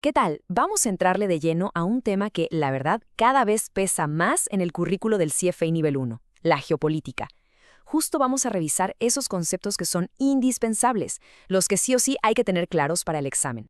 ¿Qué tal? Vamos a entrarle de lleno a un tema que, la verdad, cada vez pesa más en el currículo del CFA nivel 1, la geopolítica. Justo vamos a revisar esos conceptos que son indispensables, los que sí o sí hay que tener claros para el examen.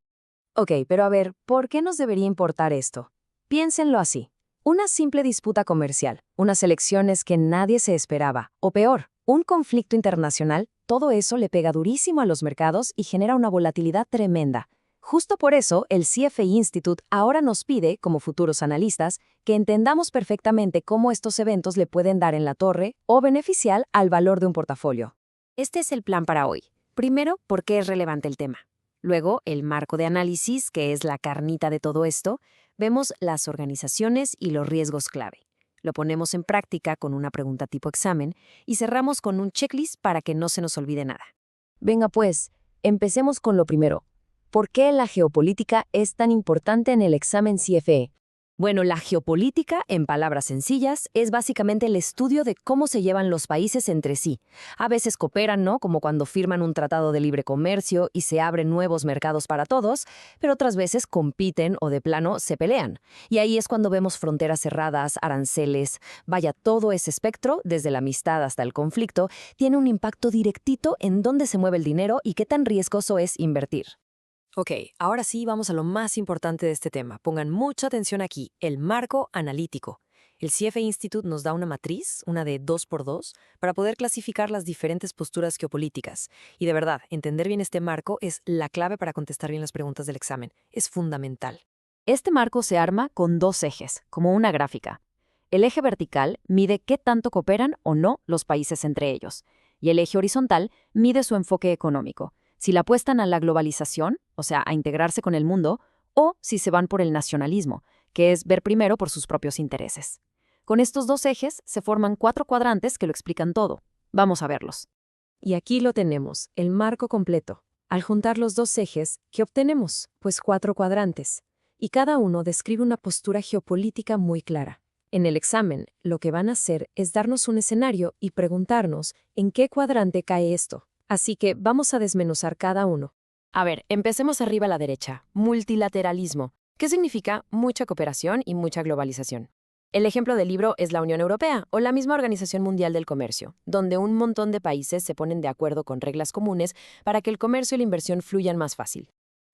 Ok, pero a ver, ¿por qué nos debería importar esto? Piénsenlo así. Una simple disputa comercial, unas elecciones que nadie se esperaba, o peor, un conflicto internacional, todo eso le pega durísimo a los mercados y genera una volatilidad tremenda. Justo por eso, el CFA Institute ahora nos pide, como futuros analistas, que entendamos perfectamente cómo estos eventos le pueden dar en la torre o beneficiar al valor de un portafolio. Este es el plan para hoy. Primero, ¿por qué es relevante el tema? Luego, el marco de análisis, que es la carnita de todo esto. Vemos las organizaciones y los riesgos clave. Lo ponemos en práctica con una pregunta tipo examen y cerramos con un checklist para que no se nos olvide nada. Venga pues, empecemos con lo primero. ¿Por qué la geopolítica es tan importante en el examen CFE? Bueno, la geopolítica, en palabras sencillas, es básicamente el estudio de cómo se llevan los países entre sí. A veces cooperan, ¿no? Como cuando firman un tratado de libre comercio y se abren nuevos mercados para todos, pero otras veces compiten o de plano se pelean. Y ahí es cuando vemos fronteras cerradas, aranceles, vaya, todo ese espectro, desde la amistad hasta el conflicto, tiene un impacto directito en dónde se mueve el dinero y qué tan riesgoso es invertir. Ok, ahora sí vamos a lo más importante de este tema. Pongan mucha atención aquí, el marco analítico. El CFA Institute nos da una matriz, una de 2x2, para poder clasificar las diferentes posturas geopolíticas. Y de verdad, entender bien este marco es la clave para contestar bien las preguntas del examen. Es fundamental. Este marco se arma con dos ejes, como una gráfica. El eje vertical mide qué tanto cooperan o no los países entre ellos, y el eje horizontal mide su enfoque económico, si la apuestan a la globalización, o sea, a integrarse con el mundo, o si se van por el nacionalismo, que es ver primero por sus propios intereses. Con estos dos ejes se forman 4 cuadrantes que lo explican todo. Vamos a verlos. Y aquí lo tenemos, el marco completo. Al juntar los dos ejes, ¿qué obtenemos? Pues 4 cuadrantes. Y cada uno describe una postura geopolítica muy clara. En el examen, lo que van a hacer es darnos un escenario y preguntarnos en qué cuadrante cae esto. Así que vamos a desmenuzar cada uno. A ver, empecemos arriba a la derecha. Multilateralismo. ¿Qué significa mucha cooperación y mucha globalización? El ejemplo del libro es la Unión Europea o la misma Organización Mundial del Comercio, donde un montón de países se ponen de acuerdo con reglas comunes para que el comercio y la inversión fluyan más fácil.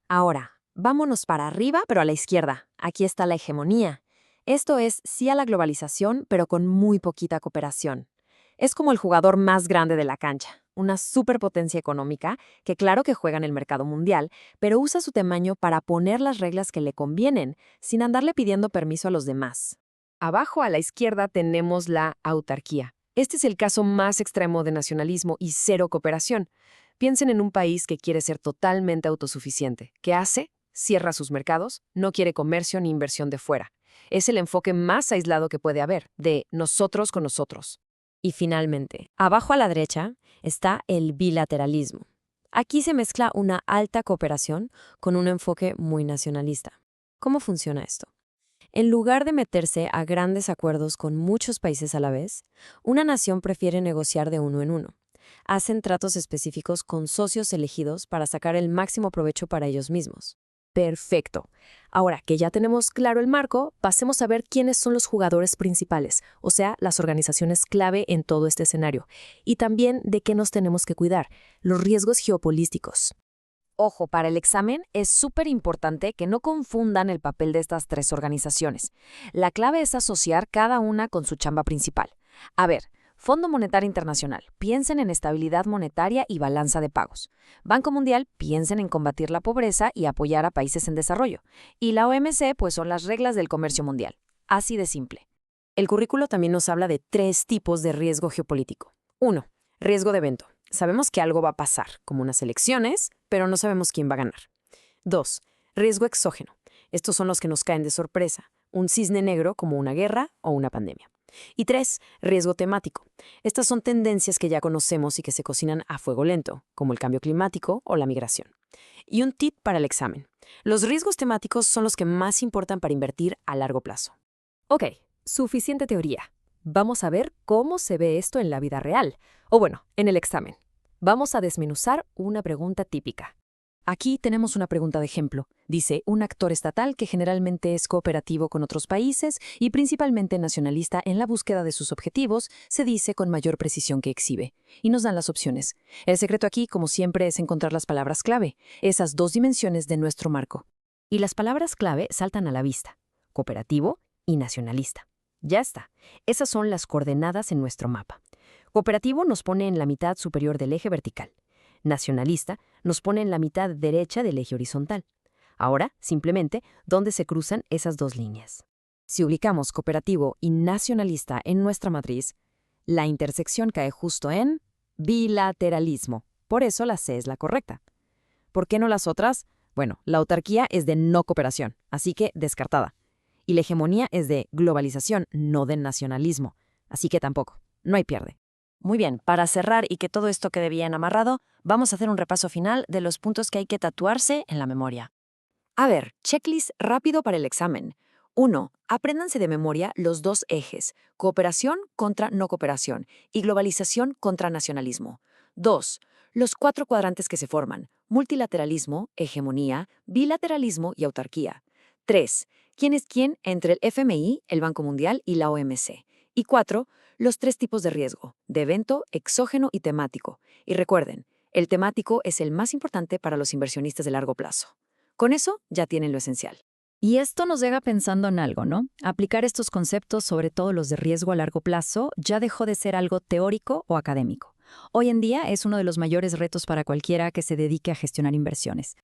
Ahora, vámonos para arriba, pero a la izquierda. Aquí está la hegemonía. Esto es sí a la globalización, pero con muy poquita cooperación. Es como el jugador más grande de la cancha, una superpotencia económica que claro que juega en el mercado mundial, pero usa su tamaño para poner las reglas que le convienen, sin andarle pidiendo permiso a los demás. Abajo a la izquierda tenemos la autarquía. Este es el caso más extremo de nacionalismo y cero cooperación. Piensen en un país que quiere ser totalmente autosuficiente. ¿Qué hace? Cierra sus mercados, no quiere comercio ni inversión de fuera. Es el enfoque más aislado que puede haber, de nosotros con nosotros. Y finalmente, abajo a la derecha está el bilateralismo. Aquí se mezcla una alta cooperación con un enfoque muy nacionalista. ¿Cómo funciona esto? En lugar de meterse a grandes acuerdos con muchos países a la vez, una nación prefiere negociar de uno en uno. Hacen tratos específicos con socios elegidos para sacar el máximo provecho para ellos mismos. Perfecto. Ahora que ya tenemos claro el marco, pasemos a ver quiénes son los jugadores principales, o sea, las organizaciones clave en todo este escenario, y también de qué nos tenemos que cuidar, los riesgos geopolíticos. Ojo, para el examen es súper importante que no confundan el papel de estas 3 organizaciones. La clave es asociar cada una con su chamba principal. A ver, Fondo Monetario Internacional, piensen en estabilidad monetaria y balanza de pagos. Banco Mundial, piensen en combatir la pobreza y apoyar a países en desarrollo. Y la OMC, pues son las reglas del comercio mundial. Así de simple. El currículo también nos habla de 3 tipos de riesgo geopolítico. 1. Riesgo de evento. Sabemos que algo va a pasar, como unas elecciones, pero no sabemos quién va a ganar. 2. Riesgo exógeno. Estos son los que nos caen de sorpresa, un cisne negro como una guerra o una pandemia. Y 3. Riesgo temático. Estas son tendencias que ya conocemos y que se cocinan a fuego lento, como el cambio climático o la migración. Y un tip para el examen. Los riesgos temáticos son los que más importan para invertir a largo plazo. Ok, suficiente teoría. Vamos a ver cómo se ve esto en la vida real, o bueno, en el examen. Vamos a desmenuzar una pregunta típica. Aquí tenemos una pregunta de ejemplo. Dice, un actor estatal que generalmente es cooperativo con otros países y principalmente nacionalista en la búsqueda de sus objetivos, se dice con mayor precisión que exhibe. Y nos dan las opciones. El secreto aquí, como siempre, es encontrar las palabras clave, esas dos dimensiones de nuestro marco. Y las palabras clave saltan a la vista: cooperativo y nacionalista. Ya está. Esas son las coordenadas en nuestro mapa. Cooperativo nos pone en la mitad superior del eje vertical. Nacionalista nos pone en la mitad derecha del eje horizontal. Ahora, simplemente, ¿dónde se cruzan esas dos líneas? Si ubicamos cooperativo y nacionalista en nuestra matriz, la intersección cae justo en bilateralismo. Por eso la C es la correcta. ¿Por qué no las otras? Bueno, la autarquía es de no cooperación, así que descartada. Y la hegemonía es de globalización, no de nacionalismo, así que tampoco. No hay pierde. Muy bien, para cerrar y que todo esto quede bien amarrado, vamos a hacer un repaso final de los puntos que hay que tatuarse en la memoria. A ver, checklist rápido para el examen. 1. Apréndanse de memoria los dos ejes: cooperación contra no cooperación y globalización contra nacionalismo. 2. Los 4 cuadrantes que se forman: multilateralismo, hegemonía, bilateralismo y autarquía. 3. ¿Quién es quién entre el FMI, el Banco Mundial y la OMC? Y 4. Los 3 tipos de riesgo: de evento, exógeno y temático. Y recuerden, el temático es el más importante para los inversionistas de largo plazo. Con eso ya tienen lo esencial. Y esto nos deja pensando en algo, ¿no? Aplicar estos conceptos, sobre todo los de riesgo a largo plazo, ya dejó de ser algo teórico o académico. Hoy en día es uno de los mayores retos para cualquiera que se dedique a gestionar inversiones.